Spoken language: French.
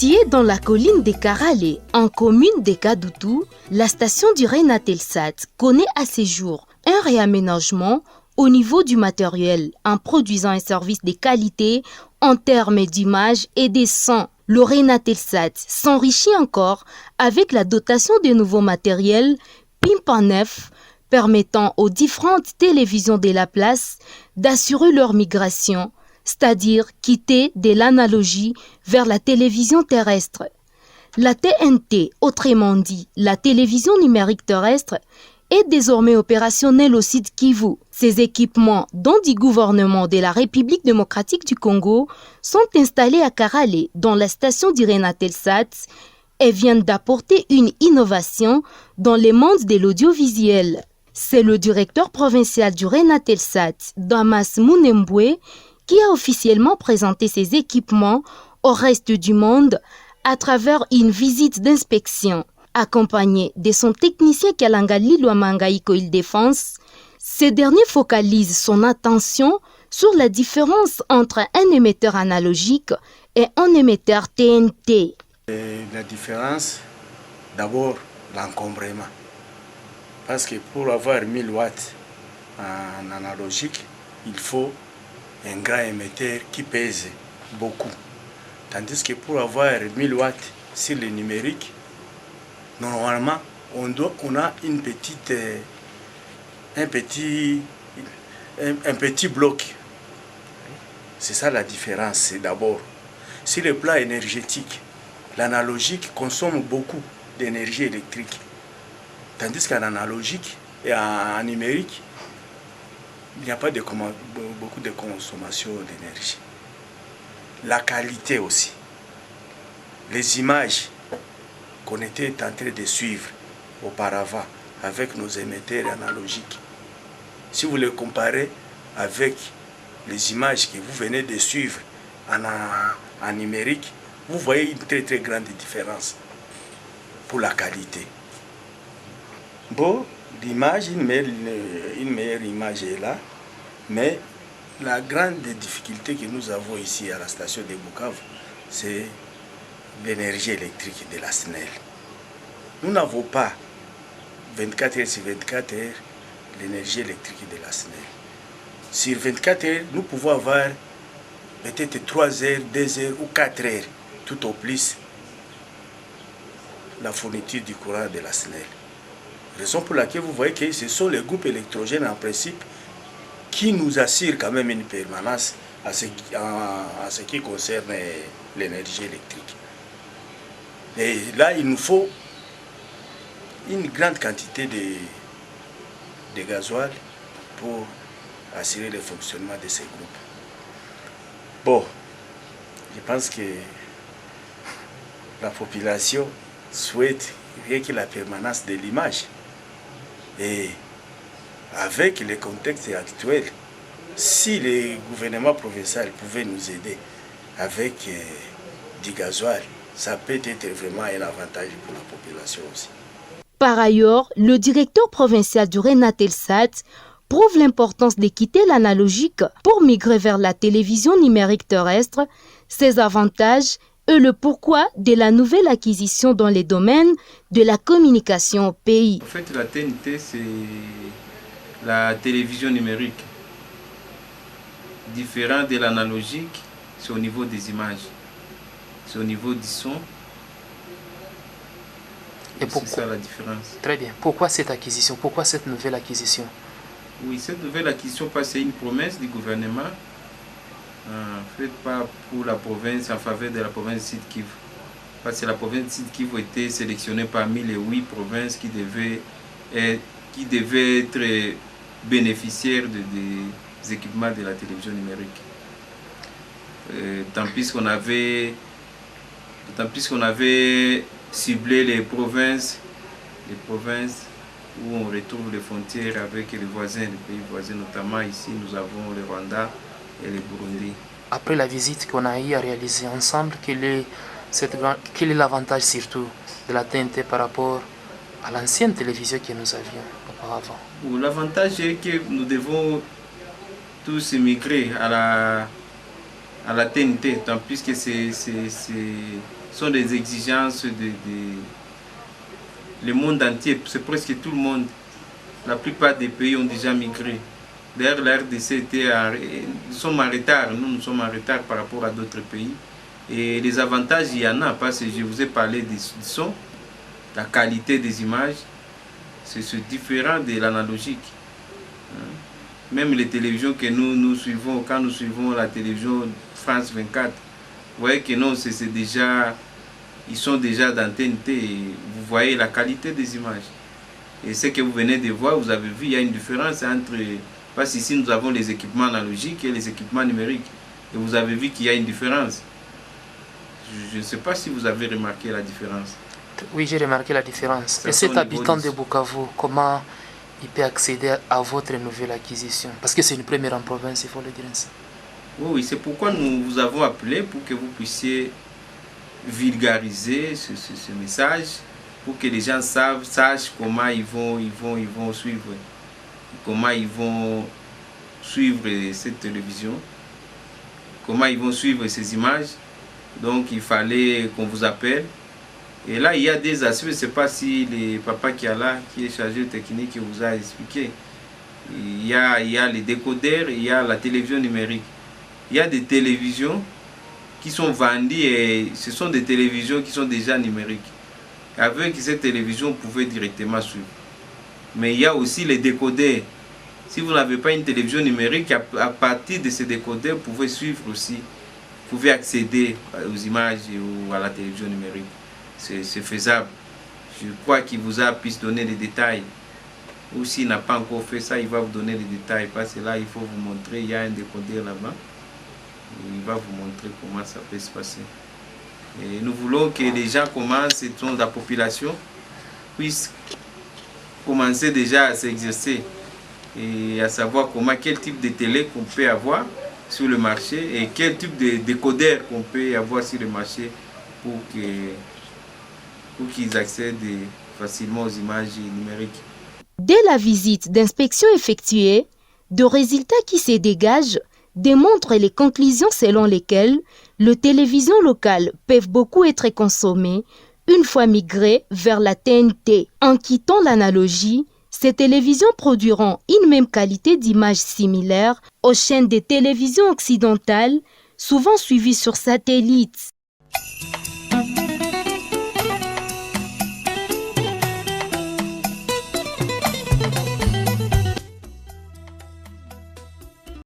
Située dans la colline des Karalé, en commune des Kadoutou, la station du Reynatelsat connaît à ces jours un réaménagement au niveau du matériel en produisant un service de qualité en termes d'image et de son. Le Reynatelsat s'enrichit encore avec la dotation de nouveaux matériels Pimpan neuf permettant aux différentes télévisions de la place d'assurer leur migration, c'est-à-dire quitter de l'analogie vers la télévision terrestre. La TNT, autrement dit la télévision numérique terrestre, est désormais opérationnelle au site Kivu. Ces équipements, dont du gouvernement de la République démocratique du Congo, sont installés à Karalé, dans la station du Reynatelsat, et viennent d'apporter une innovation dans le monde de l'audiovisuel. C'est le directeur provincial du Reynatelsat, Damas Mounemboué, qui a officiellement présenté ses équipements au reste du monde à travers une visite d'inspection. Accompagné de son technicien Kalangali Luamangaïko Île-Défense, ce dernier focalise son attention sur la différence entre un émetteur analogique et un émetteur TNT. La différence, d'abord l'encombrement. Parce que pour avoir 1000 watts en analogique, il faut un grand émetteur qui pèse beaucoup. Tandis que pour avoir 1000 watts sur le numérique, normalement, on a un petit bloc. C'est ça la différence, d'abord. Sur le plan énergétique, l'analogique consomme beaucoup d'énergie électrique. Tandis qu'en analogique et en numérique, il n'y a pas beaucoup de consommation d'énergie. La qualité aussi. Les images qu'on était en train de suivre auparavant avec nos émetteurs analogiques, si vous les comparez avec les images que vous venez de suivre en numérique, vous voyez une très très grande différence pour la qualité. Bon, l'image, une meilleure image est là, mais la grande difficulté que nous avons ici à la station de Bukavu, c'est l'énergie électrique de la SNEL. Nous n'avons pas 24 heures sur 24 heures l'énergie électrique de la SNEL. Sur 24 heures, nous pouvons avoir peut-être 3 heures, 2 heures ou 4 heures, tout au plus, la fourniture du courant de la SNEL. Raison pour laquelle vous voyez que ce sont les groupes électrogènes en principe qui nous assurent quand même une permanence à ce qui concerne l'énergie électrique. Et là, il nous faut une grande quantité de gasoil pour assurer le fonctionnement de ces groupes. Bon, je pense que la population souhaite rien que la permanence de l'image. Et avec le contexte actuel, si le gouvernement provincial pouvait nous aider avec du gasoil, ça peut être vraiment un avantage pour la population aussi. Par ailleurs, le directeur provincial du Reynatelsat prouve l'importance de quitter l'analogique pour migrer vers la télévision numérique terrestre, ses avantages et le pourquoi de la nouvelle acquisition dans les domaines de la communication au pays. En fait, la TNT, c'est la télévision numérique. Différent de l'analogique, c'est au niveau des images, c'est au niveau du son. Et c'est ça la différence. Très bien. Pourquoi cette acquisition? Pourquoi cette nouvelle acquisition? Oui, cette nouvelle acquisition, parce que c'est une promesse du gouvernement faite pas pour la province, en faveur de la province de Sud Kivu. Parce que la province de Sud Kivu était sélectionnée parmi les 8 provinces qui devaient être bénéficiaires des équipements de la télévision numérique. Tant plus qu'on avait ciblé les provinces où on retrouve les frontières avec les voisins, les pays voisins, notamment ici nous avons le Rwanda et le Burundi. Après la visite qu'on a eu à réaliser ensemble, quel est l'avantage surtout de la TNT par rapport à l'ancienne télévision que nous avions auparavant? L'avantage est que nous devons tous migrer à la TNT, tant plus que sont des exigences le monde entier, c'est presque tout le monde. La plupart des pays ont déjà migré. D'ailleurs, la RDC nous sommes en retard, nous sommes en retard par rapport à d'autres pays. Et les avantages, il y en a, parce que je vous ai parlé du son, la qualité des images, c'est différent de l'analogique. Même les télévisions que nous suivons, quand nous suivons la télévision France 24, vous voyez que non, c'est déjà, ils sont déjà d'antenne T, vous voyez la qualité des images. Et ce que vous venez de voir, vous avez vu, il y a une différence entre, parce qu'ici nous avons les équipements analogiques et les équipements numériques. Et vous avez vu qu'il y a une différence. Je ne sais pas si vous avez remarqué la différence. Oui, j'ai remarqué la différence. Et cet habitant de Bukavu, comment il peut accéder à votre nouvelle acquisition? Parce que c'est une première en province, il faut le dire ainsi. Oui, c'est pourquoi nous vous avons appelé, pour que vous puissiez vulgariser ce message, pour que les gens sachent comment ils vont suivre, comment ils vont suivre cette télévision, comment ils vont suivre ces images. Donc il fallait qu'on vous appelle. Et là, il y a des aspects, je ne sais pas si le papa qui est là, qui est chargé de technique, vous a expliqué. Il y a les décodeurs, il y a la télévision numérique. Il y a des télévisions qui sont vendues et ce sont des télévisions qui sont déjà numériques. Avec cette télévision, vous pouvez directement suivre. Mais il y a aussi les décodeurs. Si vous n'avez pas une télévision numérique, à partir de ces décodeurs, vous pouvez suivre aussi. Vous pouvez accéder aux images ou à la télévision numérique. C'est faisable. Je crois qu'il vous a pu donner les détails. Ou s'il n'a pas encore fait ça, il va vous donner les détails. Parce que là, il faut vous montrer, il y a un décodeur là-bas. Il va vous montrer comment ça peut se passer. Et nous voulons que les gens commencent, la population puisse commencer déjà à s'exercer et à savoir quel type de télé qu'on peut avoir sur le marché et quel type de décodeur qu'on peut avoir sur le marché pour qu'ils accèdent facilement aux images numériques. Dès la visite d'inspection effectuée, de résultats qui se dégagent démontrent les conclusions selon lesquelles les télévisions locales peuvent beaucoup être consommées une fois migrées vers la TNT. En quittant l'analogie, ces télévisions produiront une même qualité d'image similaire aux chaînes de télévision occidentales, souvent suivies sur satellite.